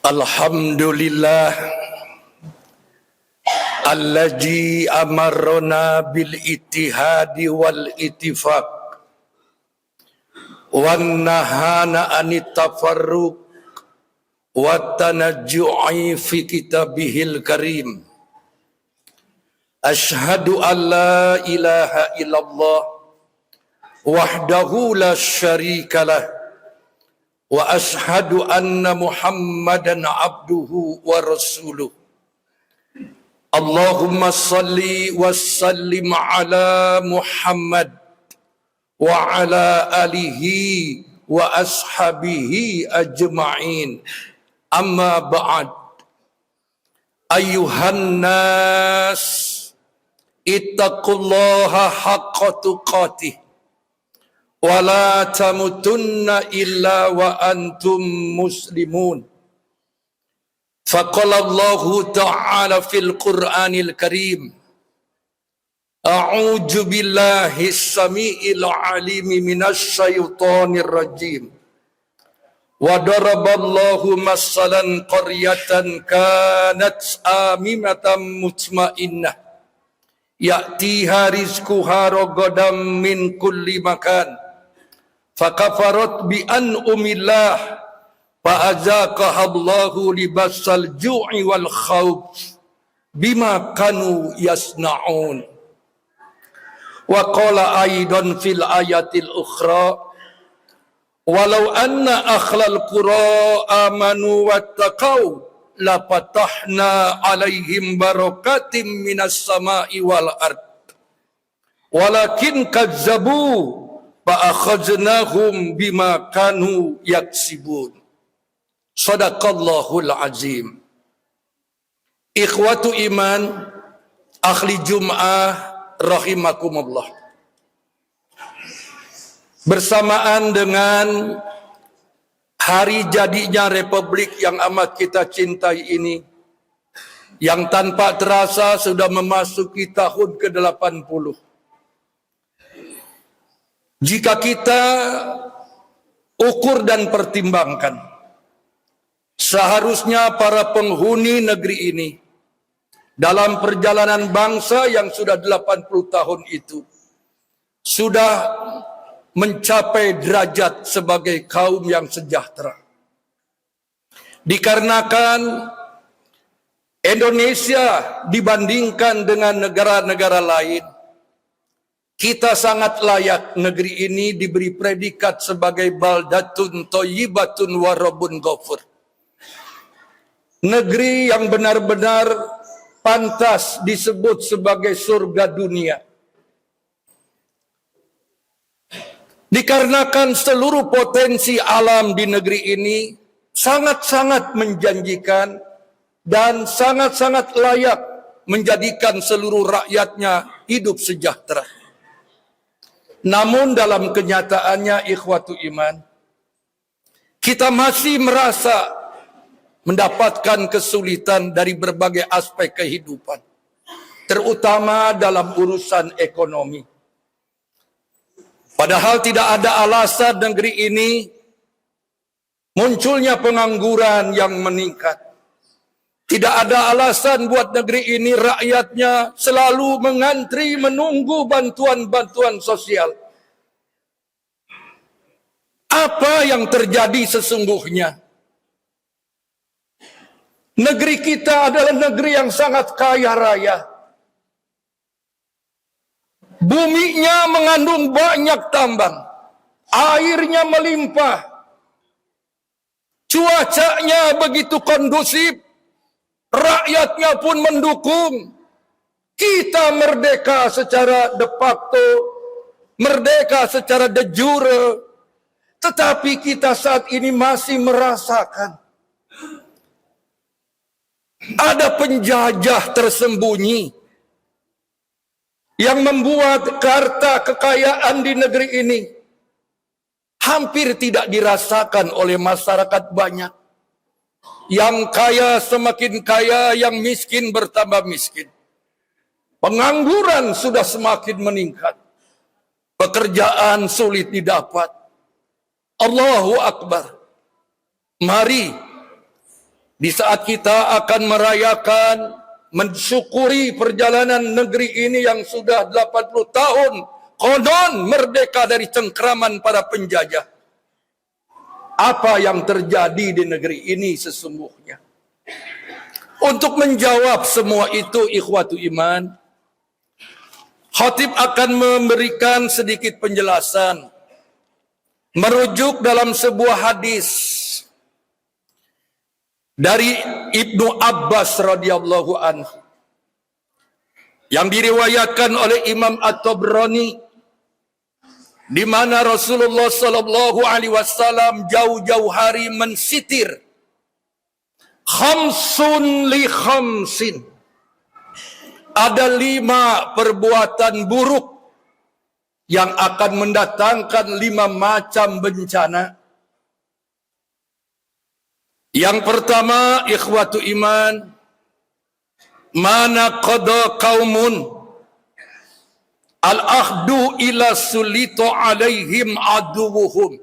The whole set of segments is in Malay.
Alhamdulillah allazi amarna bil ittihadi wal ittifaq wan nahana anit tafarruq wat tanajju'i fi kitabihil karim. Ashhadu an la ilaha illallah wahdahu la syarikalah wa ashhadu anna Muhammadan abduhu wa rasuluh. Allahumma salli wa sallim ala Muhammad wa ala alihi wa ashabihi ajma'in. Amma ba'd. Ayuhan nas, ittaqullaha haqqa tuqatih wa la tamutunna illa wa antum muslimun. Faqala Allahu ta'ala fil Qur'anil Karim, a'udzu billahi as-sami'il 'alimi minasy syaithanir rajim. Wa daraballahu masalan qaryatan kanat aminatan mutmainnah ya'tiha rizquha ragadan min kulli makan fakafarat bi an'umillah fa'azaqaha Allahu libasal ju'i wal khawf bima kanu yasna'un. Wa qala aidan fil ayatil ukhra, walau anna akhlal qura amanu wattaqau la fatahna alaihim barakatim minas sama'i wal ard walakin kazzabu fa akhadnahum bima kanu yaksibun. Sadaqallahul azim. Ikhwatu iman, ahli Jum'ah rahimakumullah. Bersamaan dengan hari jadinya Republik yang amat kita cintai ini, yang tanpa terasa sudah memasuki tahun ke-80. Jika kita ukur dan pertimbangkan, seharusnya para penghuni negeri ini dalam perjalanan bangsa yang sudah 80 tahun itu sudah mencapai derajat sebagai kaum yang sejahtera. Dikarenakan Indonesia dibandingkan dengan negara-negara lain, kita sangat layak negeri ini diberi predikat sebagai baldatun thayyibatun wa rabbun ghafur. Negeri yang benar-benar pantas disebut sebagai surga dunia. Dikarenakan seluruh potensi alam di negeri ini sangat-sangat menjanjikan dan sangat-sangat layak menjadikan seluruh rakyatnya hidup sejahtera. Namun dalam kenyataannya, ikhwatu iman, kita masih merasa mendapatkan kesulitan dari berbagai aspek kehidupan, terutama dalam urusan ekonomi. Padahal tidak ada alasan negeri ini munculnya pengangguran yang meningkat. Tidak ada alasan buat negeri ini rakyatnya selalu mengantri menunggu bantuan-bantuan sosial. Apa yang terjadi sesungguhnya? Negeri kita adalah negeri yang sangat kaya raya. Buminya mengandung banyak tambang, airnya melimpah, cuacanya begitu kondusif, rakyatnya pun mendukung. Kita merdeka secara de facto, merdeka secara de jure, tetapi kita saat ini masih merasakan ada penjajah tersembunyi yang membuat harta kekayaan di negeri ini hampir tidak dirasakan oleh masyarakat banyak. Yang kaya semakin kaya, yang miskin bertambah miskin. Pengangguran sudah semakin meningkat. Pekerjaan sulit didapat. Allahu Akbar. Mari Di saat kita akan merayakan, mensyukuri perjalanan negeri ini yang sudah 80 tahun konon merdeka dari cengkraman para penjajah. Apa yang terjadi di negeri ini sesungguhnya? Untuk menjawab semua itu, ikhwatu iman, khatib akan memberikan sedikit penjelasan merujuk dalam sebuah hadis dari Ibnu Abbas radhiyallahu anhu yang diriwayatkan oleh Imam At-Tabrani, di mana Rasulullah sallallahu alaihi wasallam jauh-jauh hari mensitir khamsun li khamsin, ada 5 perbuatan buruk yang akan mendatangkan 5 macam bencana. Yang pertama, ikhwatu iman, mana qada qaumun al-akhdu ila sulito alaihim aduwuhum.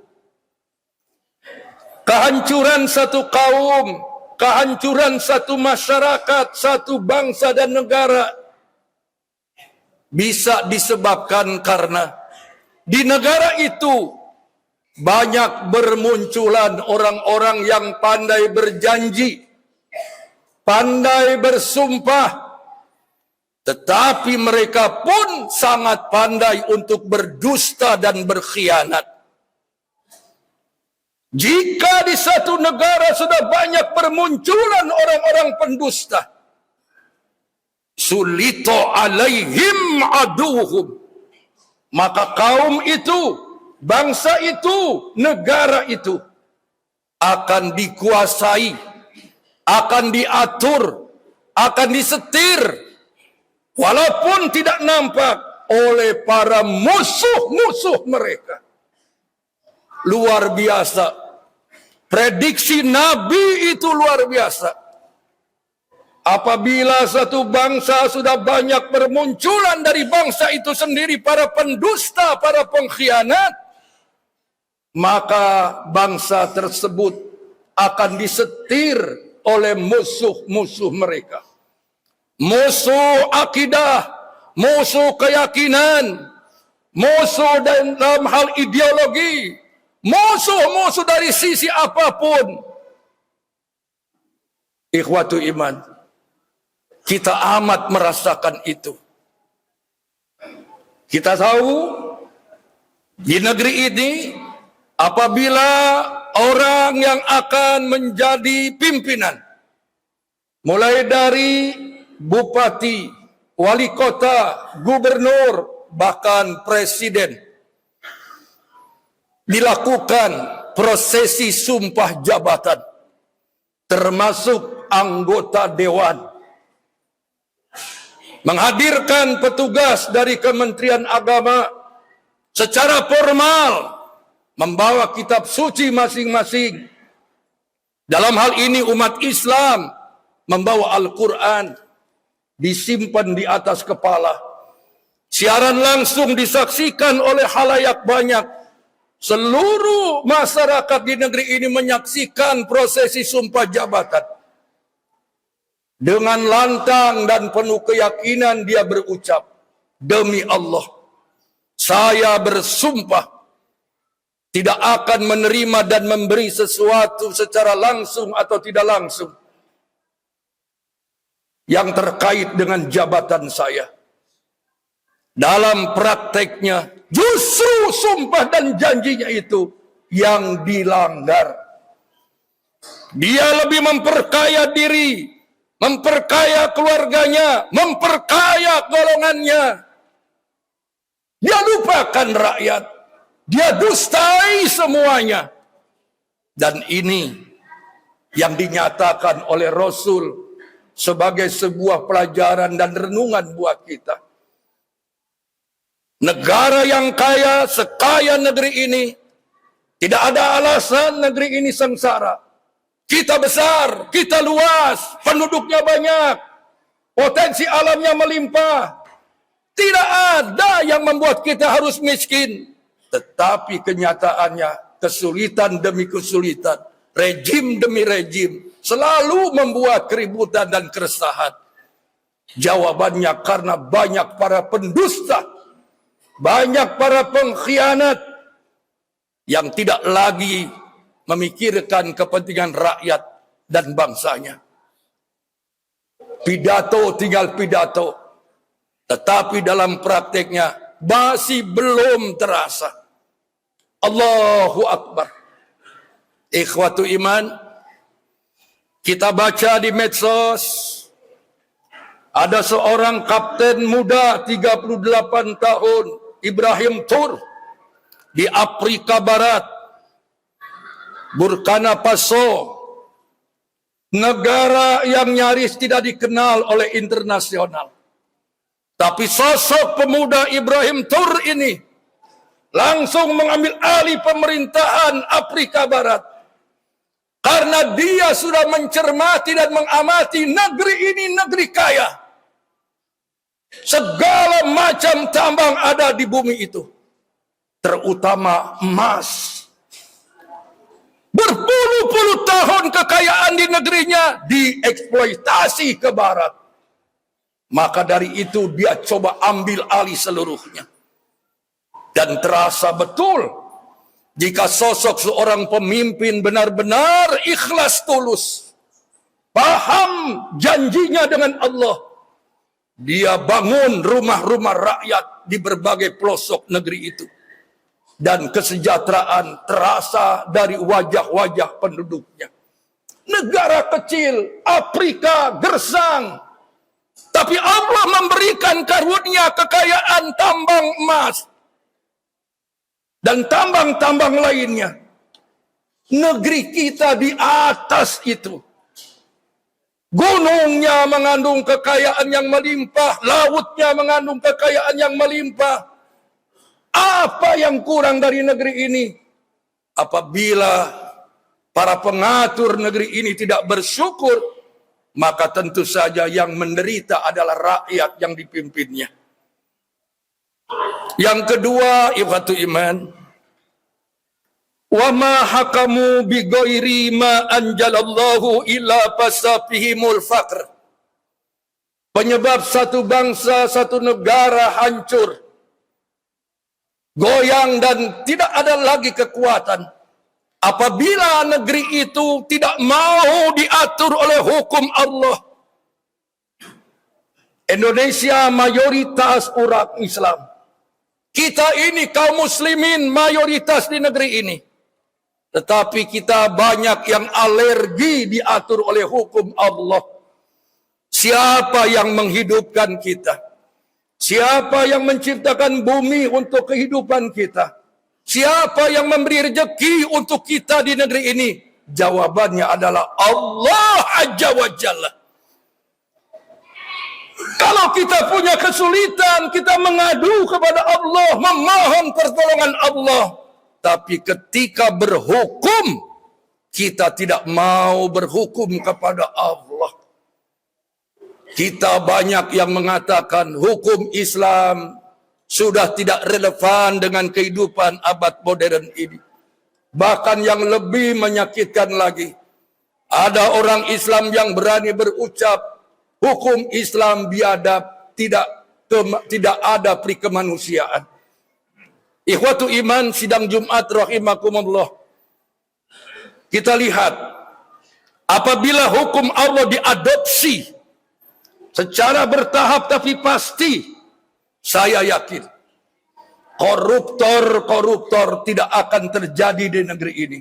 Kehancuran satu kaum, kehancuran satu masyarakat, satu bangsa dan negara bisa disebabkan karena di negara itu banyak bermunculan orang-orang yang pandai berjanji, pandai bersumpah, tetapi mereka pun sangat pandai untuk berdusta dan berkhianat. Jika di satu negara sudah banyak bermunculan orang-orang pendusta, sulito alaihim aduhum, maka kaum itu, bangsa itu, negara itu akan dikuasai, akan diatur, akan disetir, walaupun tidak nampak, oleh para musuh-musuh mereka. Luar biasa. Prediksi Nabi itu luar biasa. Apabila satu bangsa sudah banyak bermunculan dari bangsa itu sendiri para pendusta, para pengkhianat, maka bangsa tersebut akan disetir oleh musuh-musuh mereka. Musuh akidah, musuh keyakinan, musuh dalam hal ideologi, musuh-musuh dari sisi apapun. Ikhwatu iman, kita amat merasakan itu. Kita tahu di negeri ini, apabila orang yang akan menjadi pimpinan, mulai dari bupati, wali kota, gubernur, bahkan presiden, dilakukan prosesi sumpah jabatan, termasuk anggota dewan, menghadirkan petugas dari Kementerian Agama secara formal, membawa kitab suci masing-masing. Dalam hal ini umat Islam membawa Al-Quran, disimpan di atas kepala. Siaran langsung disaksikan oleh khalayak banyak. Seluruh masyarakat di negeri ini menyaksikan prosesi sumpah jabatan. Dengan lantang dan penuh keyakinan dia berucap, demi Allah, saya bersumpah tidak akan menerima dan memberi sesuatu secara langsung atau tidak langsung yang terkait dengan jabatan saya. Dalam prakteknya, justru sumpah dan janjinya itu yang dilanggar. Dia lebih memperkaya diri, memperkaya keluarganya, memperkaya golongannya. Dia lupakan rakyat. Dia dustai semuanya. Dan ini yang dinyatakan oleh Rasul sebagai sebuah pelajaran dan renungan buat kita. Negara yang kaya, sekaya negeri ini, tidak ada alasan negeri ini sengsara. Kita besar, kita luas, penduduknya banyak, potensi alamnya melimpah. Tidak ada yang membuat kita harus miskin. Tetapi kenyataannya kesulitan demi kesulitan, rejim demi rejim, selalu membuat keributan dan keresahan? Jawabannya karena banyak para pendusta, banyak para pengkhianat yang tidak lagi memikirkan kepentingan rakyat dan bangsanya. Pidato tinggal pidato, tetapi dalam prakteknya masih belum terasa. Allahu Akbar. Ikhwatu iman, kita baca di medsos, ada seorang kapten muda 38 tahun, Ibrahim Tur, di Afrika Barat, Burkina Faso, negara yang nyaris tidak dikenal oleh internasional. Tapi sosok pemuda Ibrahim Tur ini langsung mengambil alih pemerintahan Afrika Barat. Karena dia sudah mencermati dan mengamati negeri ini negeri kaya. Segala macam tambang ada di bumi itu, terutama emas. Berpuluh-puluh tahun kekayaan di negerinya dieksploitasi ke barat. Maka dari itu dia coba ambil alih seluruhnya. Dan terasa betul jika sosok seorang pemimpin benar-benar ikhlas tulus, paham janjinya dengan Allah, dia bangun rumah-rumah rakyat di berbagai pelosok negeri itu. Dan kesejahteraan terasa dari wajah-wajah penduduknya. Negara kecil, Afrika gersang. Tapi Allah memberikan karunia kekayaan tambang emas. Dan tambang-tambang lainnya. Negeri kita di atas itu. Gunungnya mengandung kekayaan yang melimpah. Lautnya mengandung kekayaan yang melimpah. Apa yang kurang dari negeri ini? Apabila para pengatur negeri ini tidak bersyukur, maka tentu saja yang menderita adalah rakyat yang dipimpinnya. Yang kedua, ikhwatu iman, wa ma hakamu bi ghairi ma anjalallahu illa fasafihimul faqr. Penyebab satu bangsa, satu negara hancur, goyang dan tidak ada lagi kekuatan apabila negeri itu tidak mau diatur oleh hukum Allah. Indonesia mayoritas orang Islam. Kita ini kaum muslimin mayoritas di negeri ini. Tetapi kita banyak yang alergi diatur oleh hukum Allah. Siapa yang menghidupkan kita? Siapa yang menciptakan bumi untuk kehidupan kita? Siapa yang memberi rezeki untuk kita di negeri ini? Jawabannya adalah Allah Azza wa Jalla. Kalau kita punya kesulitan, kita mengadu kepada Allah, memohon pertolongan Allah. Tapi ketika berhukum, kita tidak mau berhukum kepada Allah. Kita banyak yang mengatakan hukum Islam sudah tidak relevan dengan kehidupan abad modern ini. Bahkan yang lebih menyakitkan lagi, ada orang Islam yang berani berucap hukum Islam biadab, tidak ada peri kemanusiaan. Ikhwatu iman, sidang Jumat rahimakumullah. Kita lihat, apabila hukum Allah diadopsi secara bertahap tapi pasti, saya yakin koruptor tidak akan terjadi di negeri ini.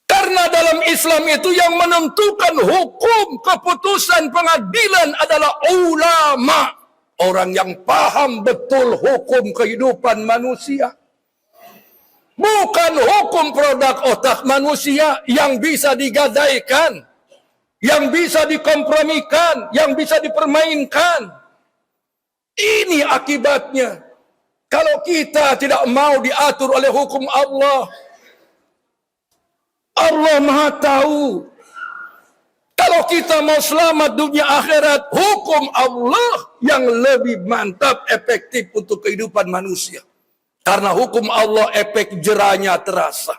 Karena dalam Islam itu yang menentukan hukum, keputusan pengadilan adalah ulama. Orang yang paham betul hukum kehidupan manusia. Bukan hukum produk otak manusia yang bisa digadaikan, yang bisa dikompromikan, yang bisa dipermainkan. Ini akibatnya. Kalau kita tidak mau diatur oleh hukum Allah, Allah Maha tahu. Kalau kita mau selamat dunia akhirat, hukum Allah yang lebih mantap, efektif untuk kehidupan manusia. Karena hukum Allah efek jerahnya terasa.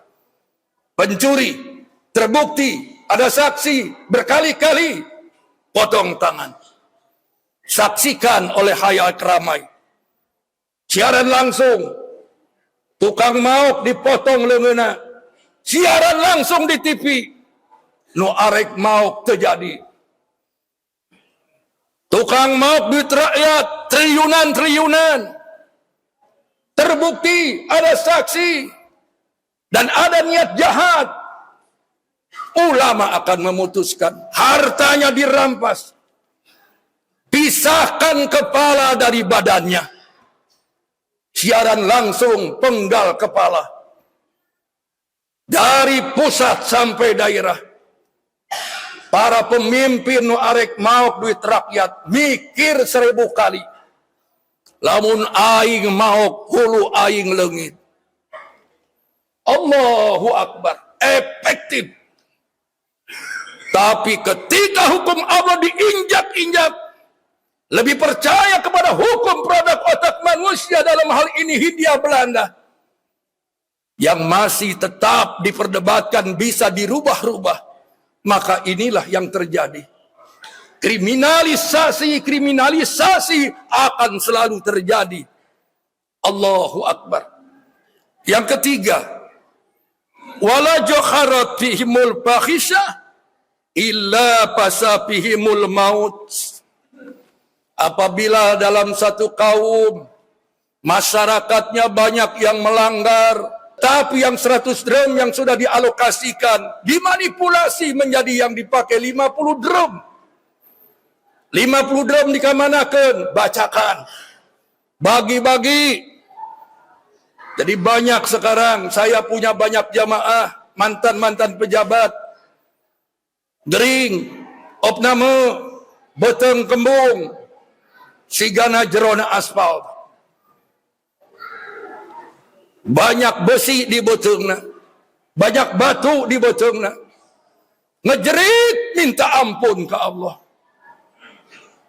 Pencuri Terbukti, ada saksi berkali-kali potong tangan. Saksikan oleh khayal ramai. Siaran langsung, tukang mauk dipotong leungeunna. Siaran langsung di TV. Nu arek mauk terjadi. Tukang mauk duit rakyat triliunan. Terbukti ada saksi dan ada niat jahat. Ulama akan memutuskan, hartanya dirampas. Pisahkan kepala dari badannya. Siaran langsung penggal kepala. Dari pusat sampai daerah. Para pemimpin nu arek mauk duit rakyat mikir 1000 kali. Lamun aing mauk hulu aing leungit. Allahu Akbar, efektif. Tapi ketika hukum Allah diinjak-injak, lebih percaya kepada hukum produk otak manusia, dalam hal ini Hindia Belanda, yang masih tetap diperdebatkan bisa dirubah-rubah. Maka inilah yang terjadi. Kriminalisasi akan selalu terjadi. Allahu Akbar. Yang ketiga, wala jokharat fihimul fahisyah illa pasafihimul maut. Apabila dalam satu kaum masyarakatnya banyak yang melanggar, tapi yang 100 drum yang sudah dialokasikan dimanipulasi menjadi yang dipakai 50 drum. 50 drum dikamanakeun? Bacakan. Bagi-bagi. Jadi banyak sekarang, saya punya banyak jamaah, mantan-mantan pejabat. Gering, opname, beteng kembung, sigana jerona aspal. Banyak besi di beteungna, banyak batu di beteungna. Ngejerit minta ampun ke Allah.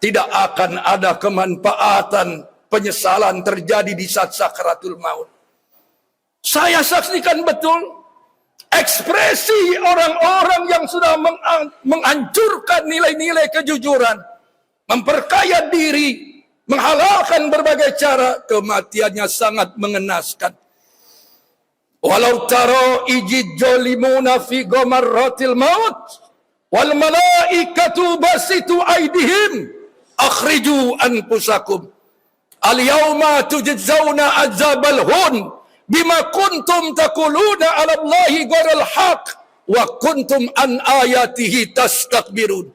Tidak akan ada kemanfaatan, penyesalan terjadi di saat sakaratul maut. Saya saksikan betul ekspresi orang-orang yang sudah menghancurkan nilai-nilai kejujuran, memperkaya diri, menghalalkan berbagai cara, kematiannya sangat mengenaskan. Walau taro ijid jolimuna fi gomarratil maut wal malaikatu basitu aidihim akhriju anfusakum al yauma tujzauna azabal hun bima kuntum taquluna ala Allahi ghairal haq wa kuntum an ayatihi tastakbirun.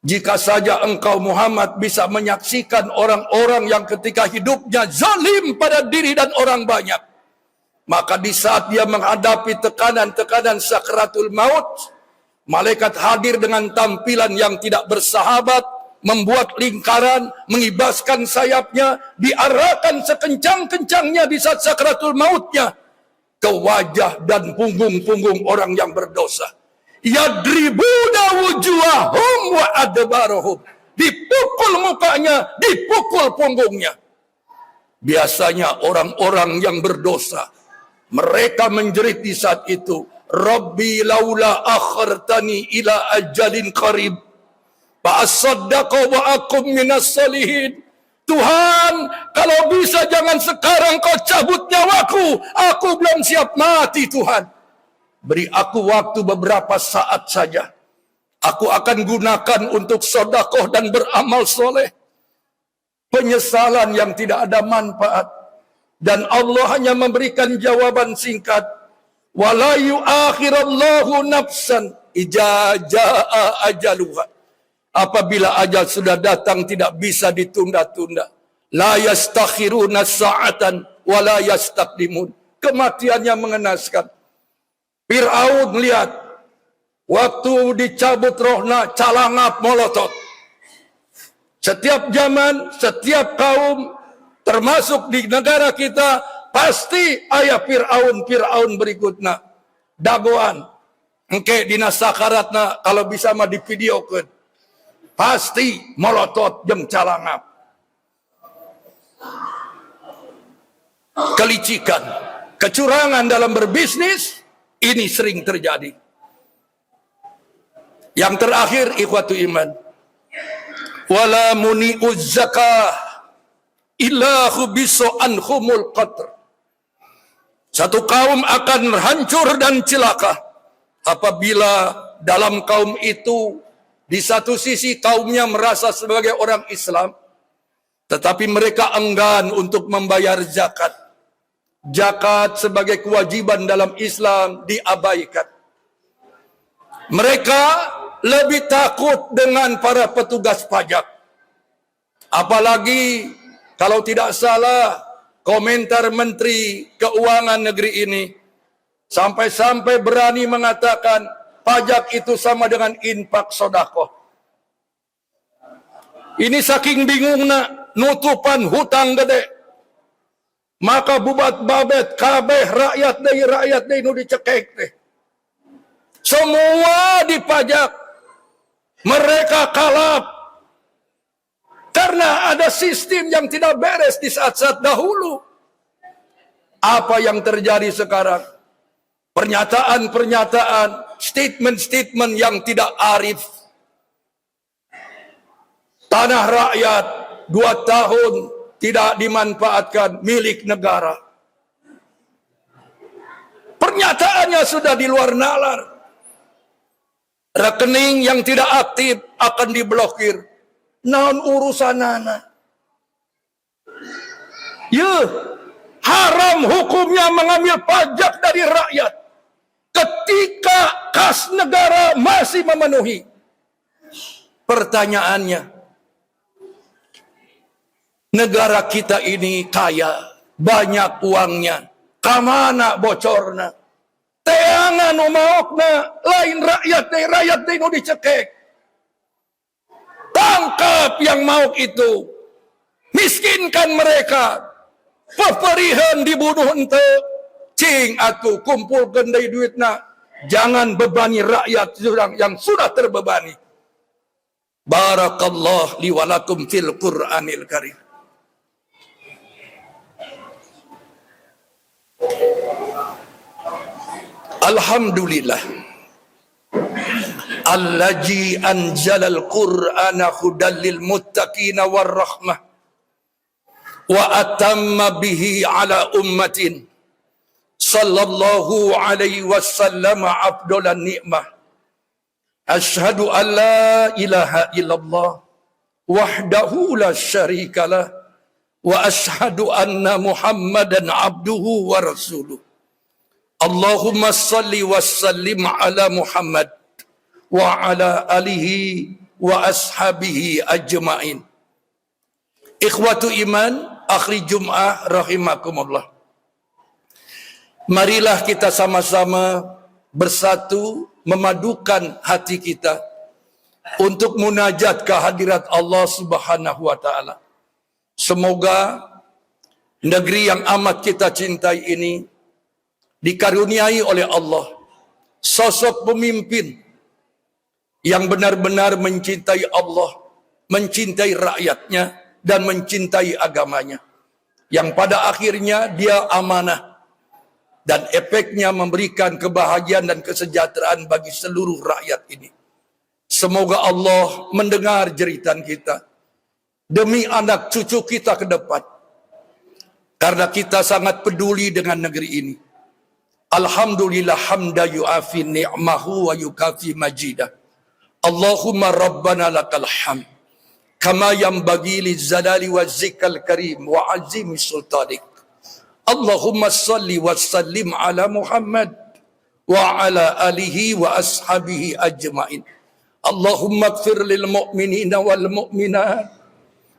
Jika saja engkau Muhammad bisa menyaksikan orang-orang yang ketika hidupnya zalim pada diri dan orang banyak, maka di saat dia menghadapi tekanan-tekanan sakaratul maut, malaikat hadir dengan tampilan yang tidak bersahabat, membuat lingkaran, mengibaskan sayapnya, diarahkan sekencang-kencangnya di saat sakaratul mautnya ke wajah dan punggung-punggung orang yang berdosa. Yadribuna wujuhahum wa adbarahum. Dipukul mukanya, dipukul punggungnya. Biasanya orang-orang yang berdosa, mereka menjerit di saat itu, Rabbi laula akhartani ila ajalin qarib fa asaddaqa wa akum minas salihin. Tuhan, kalau bisa jangan sekarang kau cabut nyawaku, aku belum siap mati Tuhan. Beri aku waktu beberapa saat saja. Aku akan gunakan untuk sedekah dan beramal soleh. Penyesalan yang tidak ada manfaat. Dan Allah hanya memberikan jawaban singkat. Wala yu'akhirallahu nafsan idza jaa ajaluha. Apabila ajal sudah datang tidak bisa ditunda-tunda. La yastakhiruna sa'atan wa la yastaqdimun. Kematiannya mengenaskan. Fir'aun lihat waktu dicabut rohna calangap molotot. Setiap zaman, setiap kaum, termasuk di negara kita, pasti ayah Fir'aun berikutnya. Dagoan. Engke dina sakaratna kalau bisa mah divideokeun. Pasti molotot jeung calangap. Kelicikan, kecurangan dalam berbisnis, Ini sering terjadi. Yang terakhir, ikhwatu iman, wala muni'uz zakah illa khubisu anhumul qatr. Satu kaum akan hancur dan celaka apabila dalam kaum itu di satu sisi kaumnya merasa sebagai orang Islam, tetapi mereka enggan untuk membayar zakat. Zakat sebagai kewajiban dalam Islam diabaikan. Mereka lebih takut dengan para petugas pajak. Apalagi kalau tidak salah komentar Menteri Keuangan negeri ini sampai-sampai berani mengatakan pajak itu sama dengan infak sedekah. Ini saking bingungnya nutupan hutang gede. Maka bubat babet kabeh rakyat deh nu dicekek teh. Semua dipajak. Mereka kalap karena ada sistem yang tidak beres di saat-saat dahulu. Apa yang terjadi sekarang? Pernyataan-pernyataan, statement-statement yang tidak arif. Tanah rakyat 2 tahun tidak dimanfaatkan, milik negara. Pernyataannya sudah di luar nalar. Rekening yang tidak aktif akan diblokir. Naon urusanana? Ya, haram hukumnya mengambil pajak dari rakyat ketika kas negara masih memenuhi. Pertanyaannya, negara kita ini kaya, banyak uangnya, kamana bocorna? Teangan umaokna, lain rakyat deh nu dicekek. Tangkap yang mau itu, miskinkan mereka, peperihan dibunuh ente, cing atuh kumpulkan dari duitna, jangan bebani rakyat yang sudah terbebani. Barakallah li walakum fil Qur'anil Karim. Alhamdulillah allazi anzalal qur'ana hudal lil muttaqina war rahmah wa atamma bihi ala ummatin sallallahu alaihi wasallam afdalan ni'mah. Asyhadu an la ilaha illallah wahdahu la syarikalah wa asyhadu anna Muhammadan abduhu wa rasuluh. Allahumma salli wa sallim ala Muhammad wa ala alihi wa ashabihi ajma'in. Ikhwatu iman, akhir Jum'ah rahimakumullah. Marilah kita sama-sama bersatu memadukan hati kita untuk munajat kehadirat Allah Subhanahu wa taala. Semoga negeri yang amat kita cintai ini dikaruniai oleh Allah sosok pemimpin yang benar-benar mencintai Allah, mencintai rakyatnya, dan mencintai agamanya. Yang pada akhirnya dia amanah dan efeknya memberikan kebahagiaan dan kesejahteraan bagi seluruh rakyat ini. Semoga Allah mendengar jeritan kita demi anak cucu kita ke depan, karena kita sangat peduli dengan negeri ini. Alhamdulillah hamda yu'afi ni'mahu wa yukafi majidah. Allahumma rabbana lakal hamd kama yanbaghi lizzalali wa zikal karim wa azimi sultanik. Allahumma salli wa sallim ala Muhammad wa ala alihi wa ashabihi ajma'in. Allahumma ighfir lil mu'minina wal mu'minat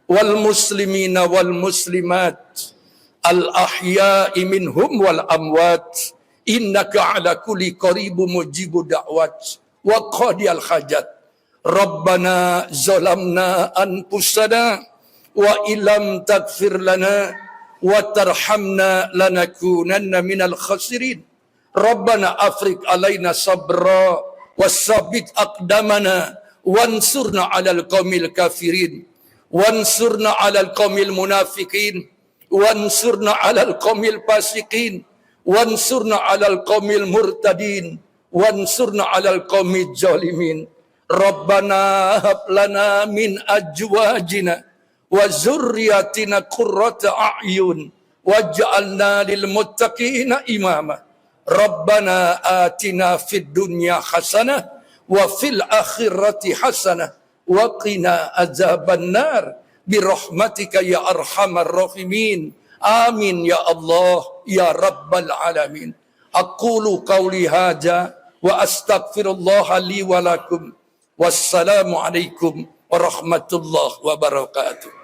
wal muslimina wal muslimat al ahya'i minhum wal amwat. Innaka ala kulli qaribu mujibu da'wat wa qadiyal hajat. Rabbana zalamna anfusana wa illam taghfir lana wa tarhamna lanakunanna minal khasirin. Rabbana afriq alaina sabra wasabbit aqdamana wansurna alal qaumil kafirin wansurna alal qaumil munafiqin wansurna alal qaumil fasiqin wansurna 'alal qaumil murtadin, wansurna 'alal qaumidz zalimin. Rabbana hab lana min azwajina wa dzurriyyatina qurrata a'yun waj'alna lil muttaqina imama. Rabbana atina fid dunya hasanah wa fil akhirati hasanah wa qina azabannar birahmatika ya arhamar rahimin. Amin ya Allah ya rabbal alamin. Aqulu qawli hadza wa astaghfirullah li wa lakum. Wassalamu alaikum warahmatullahi wabarakatuh.